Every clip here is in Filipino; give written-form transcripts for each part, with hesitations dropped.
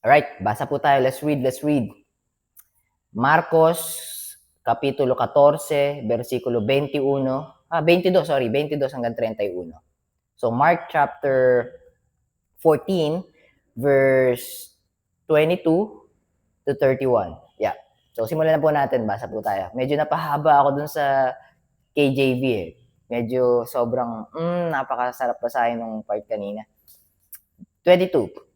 Alright, basa po tayo. Let's read. Marcos, Kapitulo 14, versikulo 22 hanggang 31. So, Mark chapter 14, verse 22 to 31. Yeah. So, simulan na po natin. Basa po tayo. Medyo napahaba ako dun sa KJV eh. Medyo sobrang, napakasarap basahin nung part kanina. 22.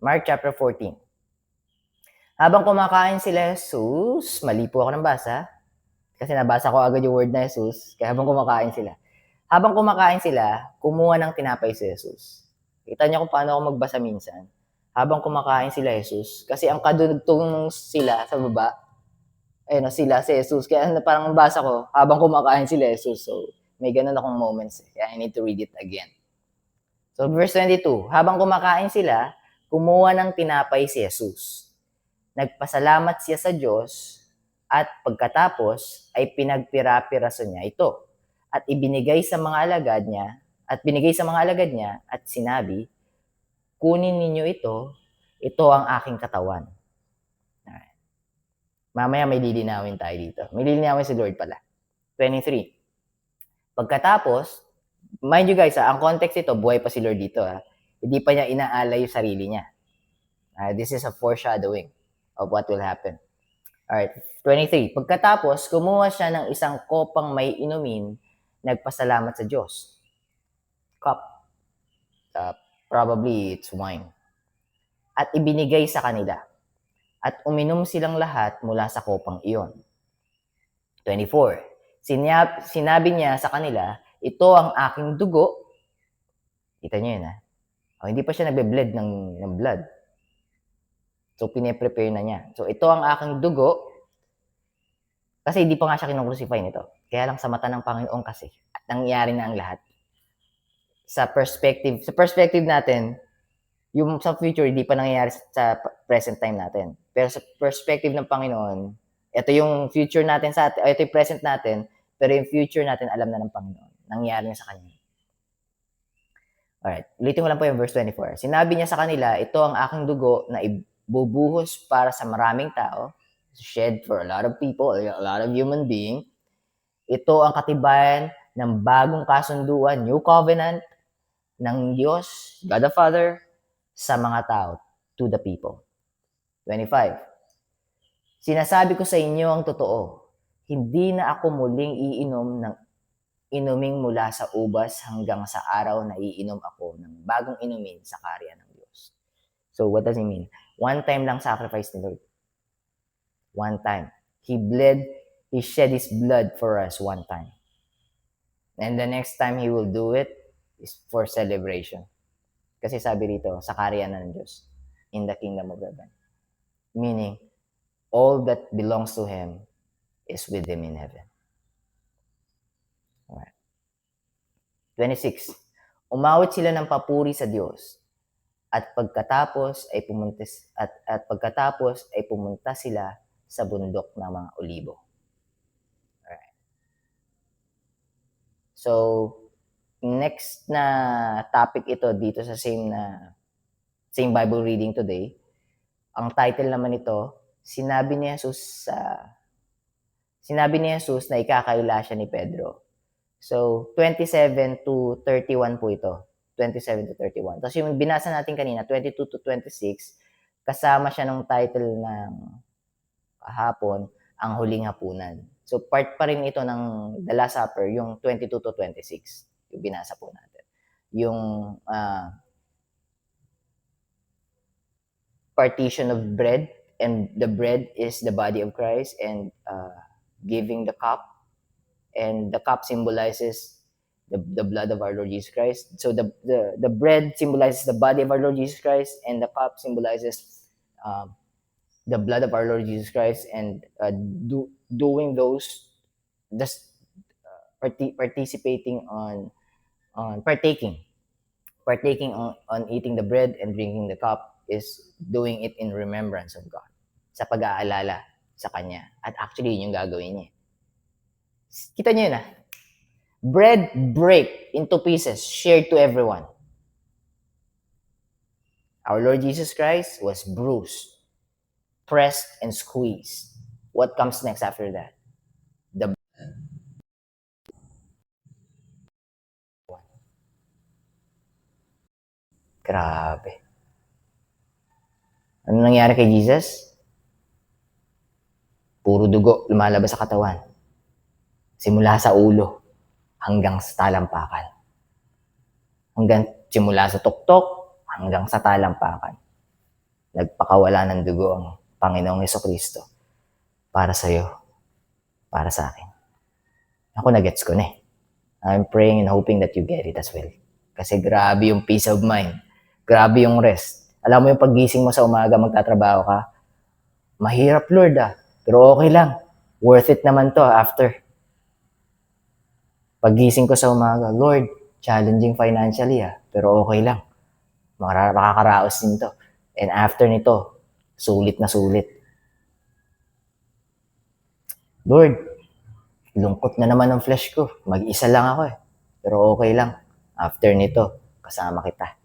Mark chapter 14. Habang kumakain sila Jesus, mali po ako ng basa, kasi nabasa ko agad yung word na Jesus, kaya habang kumakain sila. Habang kumakain sila, kumuha ng tinapay si Jesus. Kita niyo kung paano ako magbasa minsan. Habang kumakain sila Jesus, kasi ang kadugtong sila sa baba, ayun sila si Jesus. Kaya parang basa ko, habang kumakain sila Jesus. So, may ganun akong moments. Kaya I need to read it again. So, verse 22, habang kumakain sila, kumuha ng tinapay si Jesus. Nagpasalamat siya sa Diyos at pagkatapos ay pinagpira-piraso niya ito at ibinigay sa mga alagad niya at sinabi, kunin ninyo ito ang aking katawan. Alright. Mamaya may lilinawin tayo dito. May lilinawin si Lord pala. 23. Pagkatapos, mind you guys, ang context ito, buhay pa si Lord dito. Hindi pa niya inaalay yung sarili niya. This is a foreshadowing of what will happen. Alright, 23. Pagkatapos, kumuha siya ng isang kopang may inumin, nagpasalamat sa Diyos. Cup. Probably it's wine. At ibinigay sa kanila. At uminom silang lahat mula sa kopang iyon. 24. Sinabi niya sa kanila, ito ang aking dugo. Kita niyo yun hindi pa siya nagbe-bled ng blood. So, pine-prepare na niya. So, ito ang aking dugo. Kasi hindi pa nga siya kinukrucify nito. Kaya lang sa mata ng Panginoon kasi, at nangyari na ang lahat. Sa perspective natin, yung sa future, hindi pa nangyayari sa present time natin. Pero sa perspective ng Panginoon, ito yung future natin ito yung present natin, pero yung future natin, alam na ng Panginoon. Nangyayari na sa Kanya. Alright, ulitin ko lang po yung verse 24. Sinabi niya sa kanila, ito ang aking dugo na ibubuhos para sa maraming tao, shed for a lot of people, a lot of human being. Ito ang katibayan ng bagong kasunduan, new covenant ng Diyos, God the Father, sa mga tao, to the people. 25. Sinasabi ko sa inyo ang totoo, hindi na ako muling iinom ng inuming mula sa ubas hanggang sa araw na iinom ako ng bagong inumin sa karya ng Diyos. So what does it mean? One time lang sacrifice ni Lord. One time. He shed His blood for us one time. And the next time He will do it is for celebration. Kasi sabi rito, sa karya ng Diyos, in the kingdom of heaven. Meaning, all that belongs to Him is with Him in heaven. Alright. 26. Umawit sila ng papuri sa Diyos at pagkatapos ay pumunta sila sa bundok ng mga olibo. Alright. So, next na topic ito dito sa same Bible reading today. Ang title naman nito, sinabi ni Jesus na ikakaila siya ni Pedro. So, 27 to 31 po ito. 27 to 31. Tapos yung binasa natin kanina, 22 to 26, kasama siya ng title ng kahapon, Ang Huling Hapunan. So, part pa rin ito ng The Last Supper, yung 22 to 26. Yung binasa po natin. Yung partition of bread, and the bread is the body of Christ, and giving the cup, and the cup symbolizes the blood of our Lord Jesus Christ. So the bread symbolizes the body of our Lord Jesus Christ, and the cup symbolizes the blood of our Lord Jesus Christ, and doing those, just participating on partaking on eating the bread and drinking the cup is doing it in remembrance of God, sa pag-aalala sa Kanya. At actually, yun yung gagawin niya. Kita niyo yun Bread break into pieces, shared to everyone. Our Lord Jesus Christ was bruised, pressed, and squeezed. What comes next after that? The Grabe. Ano nangyari kay Jesus? Puro dugo lumalabas sa katawan. Simula sa ulo hanggang sa talampakan. Simula sa tuktok hanggang sa talampakan. Nagpakawala ng dugo ang Panginoong Hesukristo para sa iyo, para sa akin. Ako na-gets ko na eh. I'm praying and hoping that you get it as well. Kasi grabe yung peace of mind. Grabe yung rest. Alam mo yung paggising mo sa umaga, magtatrabaho ka, mahirap Lord pero okay lang. Worth it naman to after. Paggising ko sa umaga, Lord, challenging financially pero okay lang. Makakaraos din to. And after nito, sulit na sulit. Lord, lungkot na naman ang flesh ko. Mag-isa lang ako pero okay lang. After nito, kasama kita.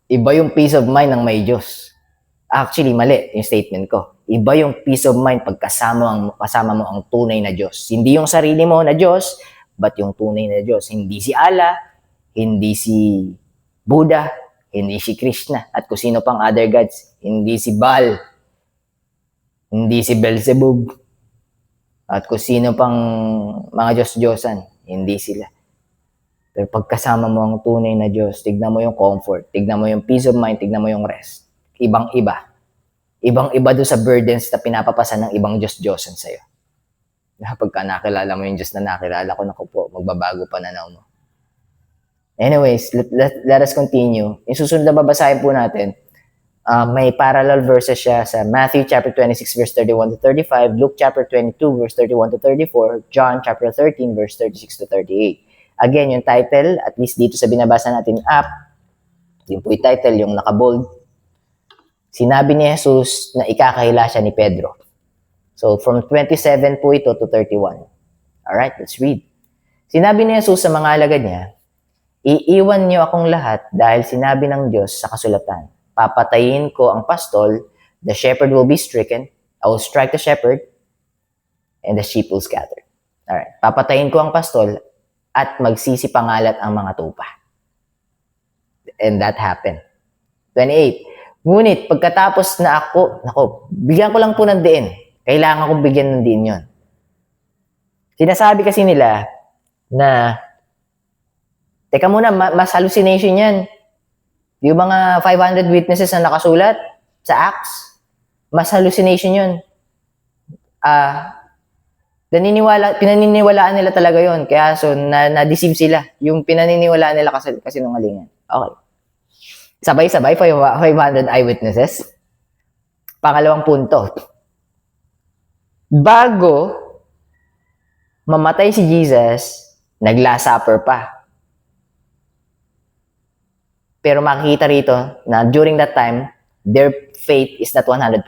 Iba yung peace of mind ng may Diyos. Actually, mali yung statement ko. Iba yung peace of mind pag kasama mo ang tunay na Diyos. Hindi yung sarili mo na Diyos, but yung tunay na Diyos. Hindi si Allah, hindi si Buddha, hindi si Krishna, at kung sino pang other gods. Hindi si Baal, hindi si Beelzebub, at kung sino pang mga Diyos-Diyosan. Hindi sila. Pero pagkasama mo ang tunay na Diyos, tignan mo yung comfort, tignan mo yung peace of mind, tignan mo yung rest. Ibang-iba. Ibang-iba doon sa burdens na pinapapasa ng ibang Diyos-Diyosan sa'yo. Pagka nakilala mo yung Diyos na nakilala ko, naku po, magbabago pananaw mo. Anyways, let us continue. Yung susunod na babasahin po natin, may parallel verses siya sa Matthew chapter 26 verse 31 to 35, Luke chapter 22 verse 31 to 34, John chapter 13 verse 36 to 38. Again, yung title, at least dito sa binabasa natin app, yung po yung title, yung nakabold. Sinabi ni Jesus na ikakahila siya ni Pedro. So, from 27 po ito to 31. Alright, let's read. Sinabi ni Jesus sa mga alagad niya, iiwan niyo akong lahat dahil sinabi ng Diyos sa kasulatan, papatayin ko ang pastol, the shepherd will be stricken, I will strike the shepherd, and the sheep will scatter. Alright, papatayin ko ang pastol, at magsisipangalat ang mga tupa. And that happened. 28. Ngunit pagkatapos na bigyan ko lang po ng diin. Kailangan kong bigyan ng diin yun. Sinasabi kasi nila na, teka muna, mas hallucination yan. Yung mga 500 witnesses na nakasulat sa Acts, mas hallucination yun. Pinaniniwalaan nila talaga yon. Kaya na-deceive sila. Yung pinaniniwalaan nila kasi nungalingan. Okay. Sabay-sabay, 500 eyewitnesses. Pangalawang punto. Bago mamatay si Jesus, nag-last supper pa. Pero makikita rito na during that time, their faith is not 100%.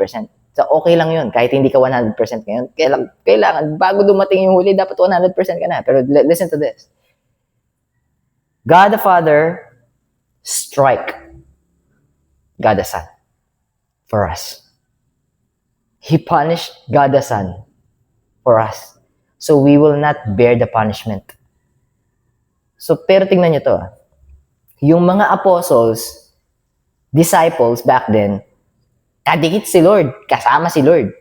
So, okay lang yun. Kahit hindi ka 100% ngayon, kailangan, bago dumating yung huli, dapat 100% ka na. Pero listen to this. God the Father strike God the Son for us. He punished God the Son for us. So, we will not bear the punishment. So, pero tingnan nyo to. Yung mga apostles, disciples back then, kadikit si Lord, kasama si Lord.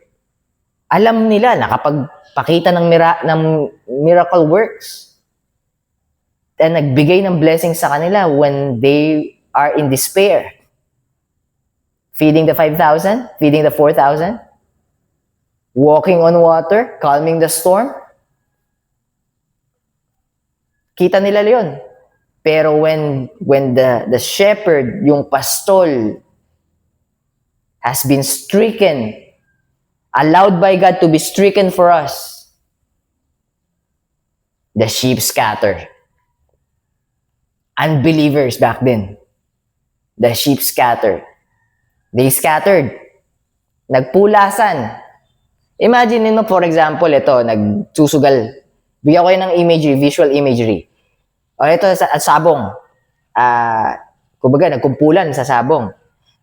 Alam nila na kapag pakita ng miracle works, and nagbigay ng blessing sa kanila when they are in despair. Feeding the 5,000, feeding the 4,000, walking on water, calming the storm. Kita nila yun. Pero when the shepherd, yung pastol, has been stricken, allowed by God to be stricken for us, the sheep scatter. Unbelievers back then, the sheep scattered. They scattered. Nagpulasan. Imagine mo, for example, ito, nagsusugal. Bigyan ko yun ng imagery, visual imagery. O ito, sabong. Kumbaga, nagkumpulan sa sabong.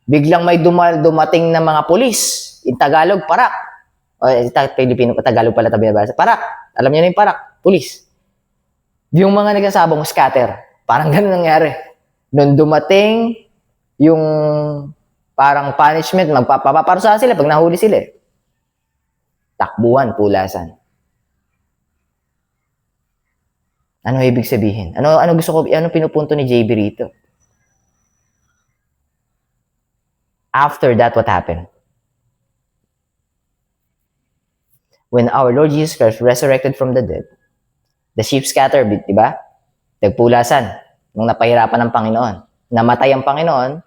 Biglang may dumating na mga pulis. In Tagalog, parak. O, Pilipino, Tagalog pala tabi na basa. Parak. Alam niyo na yung parak. Pulis. Yung mga nagsasabong, scatter. Parang ganun nangyari. Nung dumating, yung parang punishment, magpapaparusahan sila pag nahuli sila. Takbuhan, pulasan. Ano ibig sabihin? Ano pinupunto ni JB rito? After that, what happened? When our Lord Jesus Christ resurrected from the dead, the sheep scattered, di ba? Nagpulasan nung napahirapan ng Panginoon. Namatay ang Panginoon,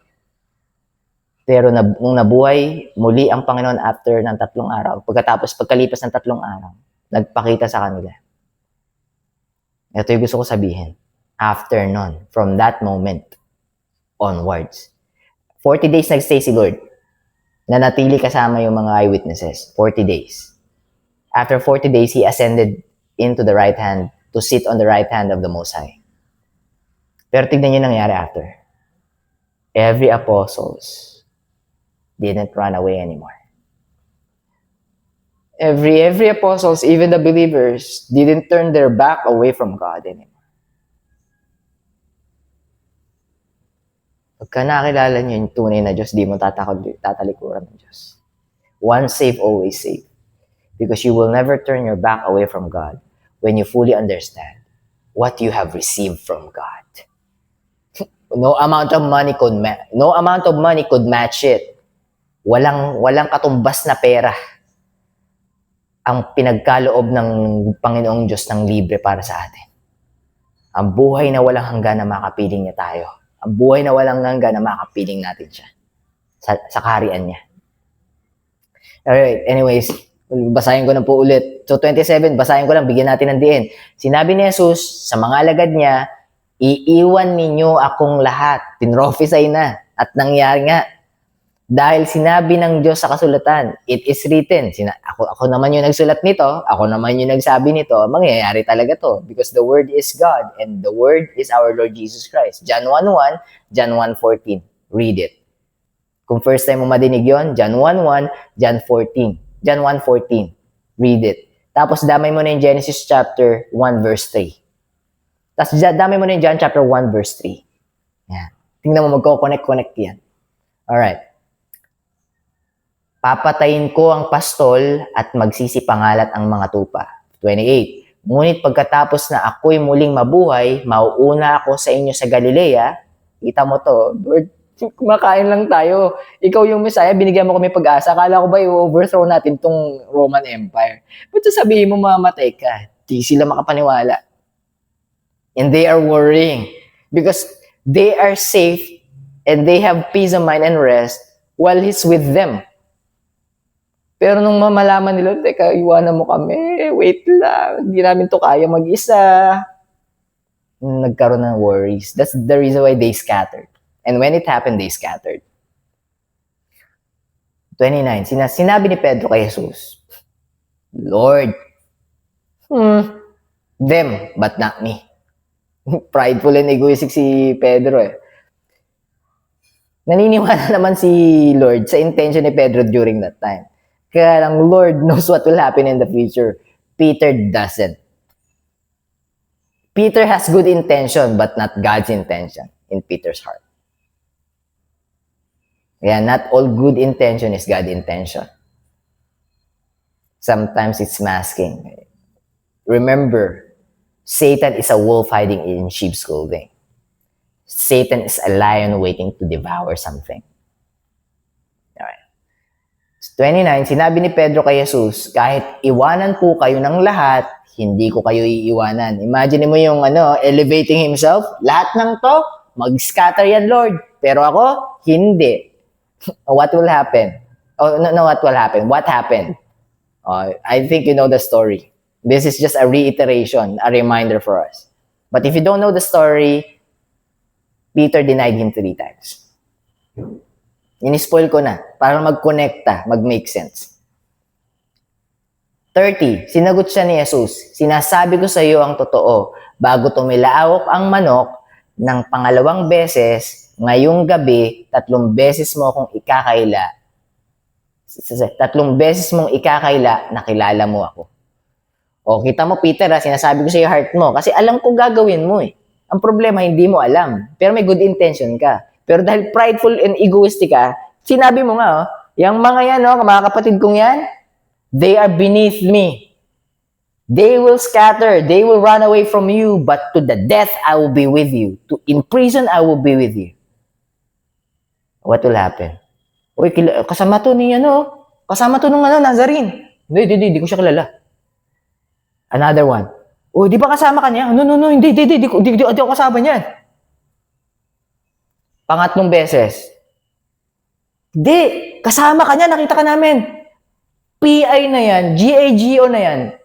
pero nung nabuhay muli ang Panginoon after ng 3 araw, pagkalipas ng 3 araw, nagpakita sa kanila. Ito yung gusto ko sabihin. After nun, from that moment onwards, 40 days nagstay si Lord. Nanatili kasama yung mga eyewitnesses. 40 days. After 40 days, He ascended into the right hand to sit on the right hand of the Most High. Pero tignan niyo nangyari after. Every apostles didn't run away anymore. Every apostles, even the believers, didn't turn their back away from God anymore. Pagka nakilala niyo yung tunay na Diyos, di mo tatalikuran ng Diyos. Once saved, always saved. Because you will never turn your back away from God when you fully understand what you have received from God. No amount of money could match it. Walang katumbas na pera ang pinagkaloob ng Panginoong Diyos ng libre para sa atin. Ang buhay na walang hanggan na makapiling niya tayo. Ang buhay na walang hanggan na makapiling natin siya sa kaharian niya. Alright, anyways, basahin ko na po ulit. So 27, basahin ko lang, bigyan natin ng diin. Sinabi ni Jesus sa mga alagad niya, iiwan ninyo akong lahat. Pinrophesy na at nangyari nga. Dahil sinabi ng Diyos sa kasulatan, it is written. Ako naman yung nagsulat nito, ako naman yung nagsabi nito, mangyayari talaga to. Because the Word is God and the Word is our Lord Jesus Christ. John 1:1, John 1:14. Read it. Kung first time mo madinig yon, John 1:1, John 14. John 1:14. Read it. Tapos damay mo na yung Genesis chapter 1 verse 3. Tapos damay mo na yung John chapter 1 verse 3. Yan. Tingnan mo, magko-connect yan. Alright. Papatayin ko ang pastol at magsisipangalat ang mga tupa. 28. Ngunit pagkatapos na ako'y muling mabuhay, mauuna ako sa inyo sa Galilea. Kita mo to, Lord, kumakain lang tayo. Ikaw yung Messiah, binigyan mo kami pag-asa. Akala ko ba i-overthrow natin tong Roman Empire? Ba't sabihin mo mamatay ka? Di sila makapaniwala. And they are worrying because they are safe and they have peace of mind and rest while He's with them. Pero nung mamalaman nila, teka, iwanan mo kami, wait lang, hindi namin to kaya mag-isa. Nagkaroon ng worries. That's the reason why they scattered. And when it happened, they scattered. 29. Sinabi ni Pedro kay Jesus, Lord, them, but not me. Prideful and egoistic si Pedro eh. Naniniwala naman si Lord sa intention ni Pedro during that time. Kaya lang, Lord knows what will happen in the future. Peter doesn't. Peter has good intention, but not God's intention in Peter's heart. Yeah, not all good intention is God's intention. Sometimes it's masking. Remember, Satan is a wolf hiding in sheep's clothing. Satan is a lion waiting to devour something. 29, sinabi ni Pedro kay Jesus, kahit iwanan po kayo ng lahat, hindi ko kayo iiwanan. Imagine mo yung elevating himself. Lahat ng to, mag-scatter yan, Lord. Pero ako, hindi. What will happen? Oh, no, what will happen? What happened? I think you know the story. This is just a reiteration, a reminder for us. But if you don't know the story, Peter denied Him 3 times. Inispoil ko na para mag-connecta, mag-make sense. 30. Sinagot siya ni Jesus, sinasabi ko sa iyo ang totoo, bago tumilaok ang manok ng pangalawang beses, ngayong gabi, 3 beses mo akong ikakaila. 3 beses mong ikakaila, nakilala mo ako. O, kita mo, Peter, sinasabi ko sa iyo heart mo. Kasi alam ko gagawin mo eh. Ang problema, hindi mo alam. Pero may good intention ka. Pero dahil prideful and egoistic ka, sinabi mo nga, yung mga yan, mga kapatid kong yan, they are beneath me. They will scatter. They will run away from you. But to the death, I will be with you. In prison, I will be with you. What will happen? Uy, kasama to ni kasama to nung Nazarene. Hindi ko siya kilala. Another one. Uy, di ba kasama ka niya? No, hindi ako kasama niyan. Pangatlong beses. Hindi, kasama ka niya, nakita ka namin. PI na yan, GAGO na yan.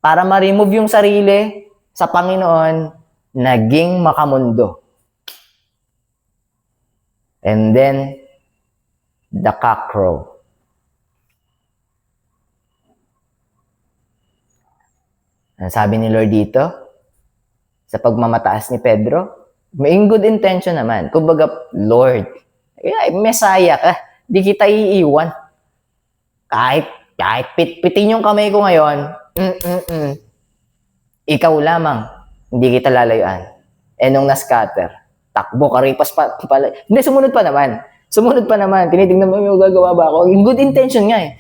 Para ma-remove yung sarili sa Panginoon, naging makamundo. And then, the cock crow. Ang sabi ni Lord dito, sa pagmamataas ni Pedro, may good intention naman. Kumbaga, Lord, Messiah ka, di kita iiwan. Kahit pitpitin yung kamay ko ngayon, ikaw lamang, hindi kita lalayuan. Nung na-scatter, takbo, karipas pa pala. Hindi, sumunod pa naman. Tinitingnan mo yung gagawa ba ako. Yung good intention nga eh.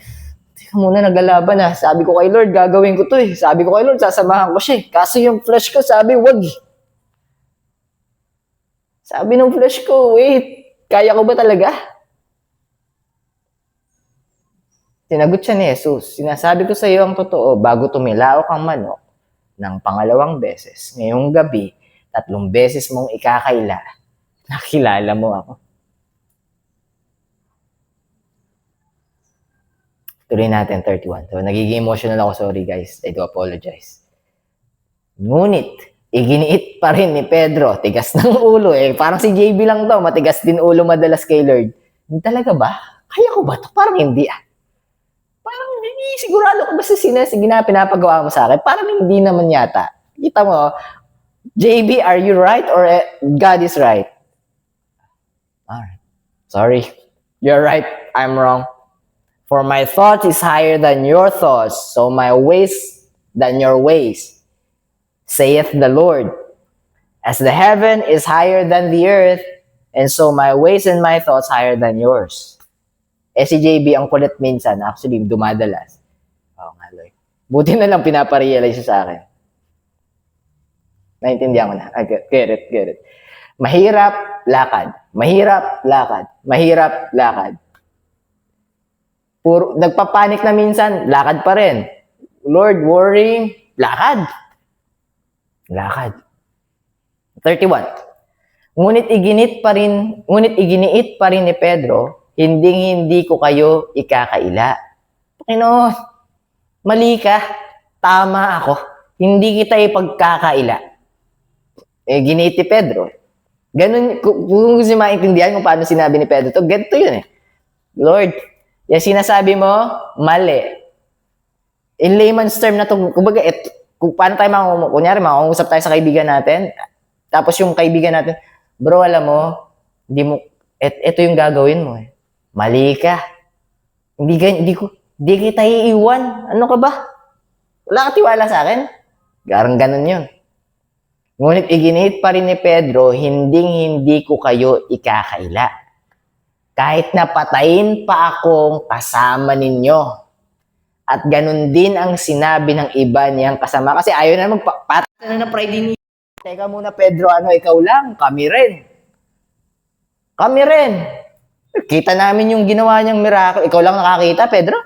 Teka muna, naglalaban na. Sabi ko kay Lord, gagawin ko to eh. Sabi ko kay Lord, sasamahan ko siya eh. Kaso yung flesh ko, sabi, wag. Sabi ng flesh ko, wait, kaya ko ba talaga? Sinagot siya ni Jesus, sinasabi ko sa iyo ang totoo, bago tumilaok ang manok ng pangalawang beses, ngayong gabi, 3 beses mong ikakaila, nakilala mo ako. Tuloy natin, 31. So, nagiging emotional ako. Sorry, guys. I do apologize. Ngunit, iginiit pa rin ni Pedro. Tigas ng ulo eh. Parang si JB lang to. Matigas din ulo madalas kay Lord. Talaga ba? Kaya ko ba to? Parang hindi ah. Parang sigurado ko ba sa pinapagawa mo sa akin? Parang hindi naman yata. Kita mo, JB, are you right or God is right? Alright. Sorry. You're right. I'm wrong. For my thought is higher than your thoughts, so my ways than your ways, saith the Lord. As the heaven is higher than the earth, and so my ways and my thoughts higher than yours. Si JB, ang kulit minsan, actually, dumadalas. Nga, Lord. Buti na lang pinaparealize sa akin. Naintindihan ko na. Get it. Mahirap, lakad. Nagpapanik na minsan, lakad pa rin. Lord, worrying, lakad. 31. Ngunit iginiit pa rin ni Pedro, hindi ko kayo ikakaila. Panginoon, mali ka, tama ako, hindi kita ipagkakaila. Giniit ni Pedro. Ganun, kung gusto maintindihan kung paano sinabi ni Pedro to, ganito yun eh. Lord, yung sinasabi mo, mali. In layman's term na to, kumbaga, kung paano tayo kunyari, makakungusap tayo sa kaibigan natin, tapos yung kaibigan natin, bro, alam mo, ito yung gagawin mo eh. Mali ka. Hindi kita iiwan. Ano ka ba? Wala ka tiwala sa akin? Garang ganun yun. Ngunit iginiit pa rin ni Pedro, hindi ko kayo ikakaila. Kahit na patayin pa akong kasama ninyo. At ganun din ang sinabi ng iba niyang kasama. Kasi ayaw na magpapatan na pride niya. Teka muna Pedro, ikaw lang? Kami rin. Kita namin yung ginawa niyang miracle. Ikaw lang nakakita, Pedro?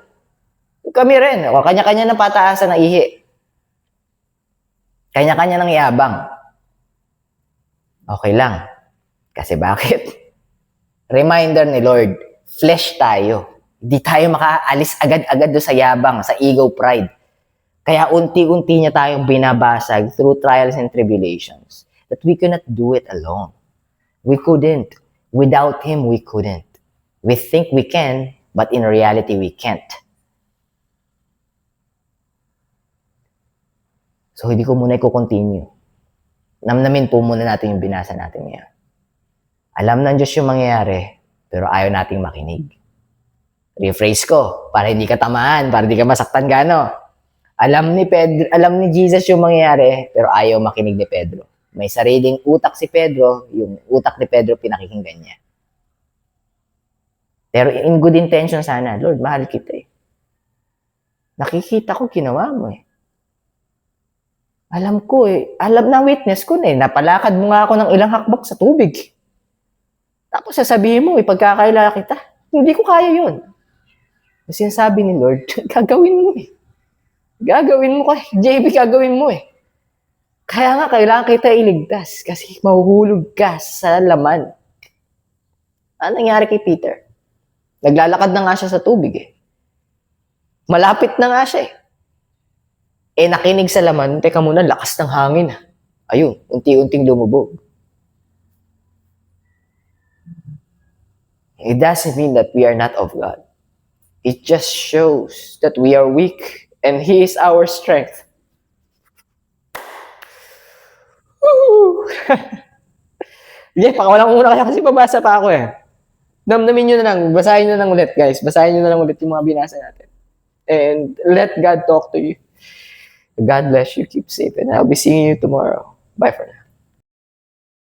Kami rin. O, kanya-kanya ng pataasan ng ihi. Kanya-kanya ng yabang. Okay lang. Kasi bakit? Reminder ni Lord, flesh tayo. Hindi tayo makaalis agad-agad do sa yabang, sa ego pride. Kaya unti-unti niya tayong binabasag through trials and tribulations. That we cannot do it alone. We couldn't. Without Him, we couldn't. We think we can, but in reality, we can't. So, hindi ko muna i-continue. Namnamin po muna natin yung binasa natin ngayon. Alam ng Diyos yung mangyayari, pero ayaw nating makinig. Rephrase ko, para hindi ka tamaan, para hindi ka masaktan gano. Alam ni Jesus yung mangyayari, pero ayaw makinig ni Pedro. May sariling utak si Pedro, yung utak ni Pedro pinakikinggan niya. Pero in good intention sana, Lord, mahal kita eh. Nakikita ko ginawa mo eh. Alam ko eh, alam na witness ko na eh, napalakad mo nga ako ng ilang hakbak sa tubig. Tapos sasabihin mo, ipagkakaila kita. Hindi ko kaya yun. Kasi sinasabi ni Lord, gagawin mo eh. Gagawin mo kay JB, gagawin mo eh. Kaya nga, kailangan kita iligtas kasi mahuhulog ka sa laman. Ano nangyari kay Peter? Naglalakad na nga siya sa tubig eh. Malapit na nga siya eh. Eh nakinig sa laman, teka muna, lakas ng hangin. Ayun, unti-unting lumubog. It doesn't mean that we are not of God. It just shows that we are weak and He is our strength. Yeah, pakawalan ko muna kasi babasa pa ako eh. Damdamin nyo na lang, basahin nyo na lang ulit guys. Basahin nyo na lang ulit yung mga binasa natin. And let God talk to you. God bless you, keep safe, and I'll be seeing you tomorrow. Bye for now.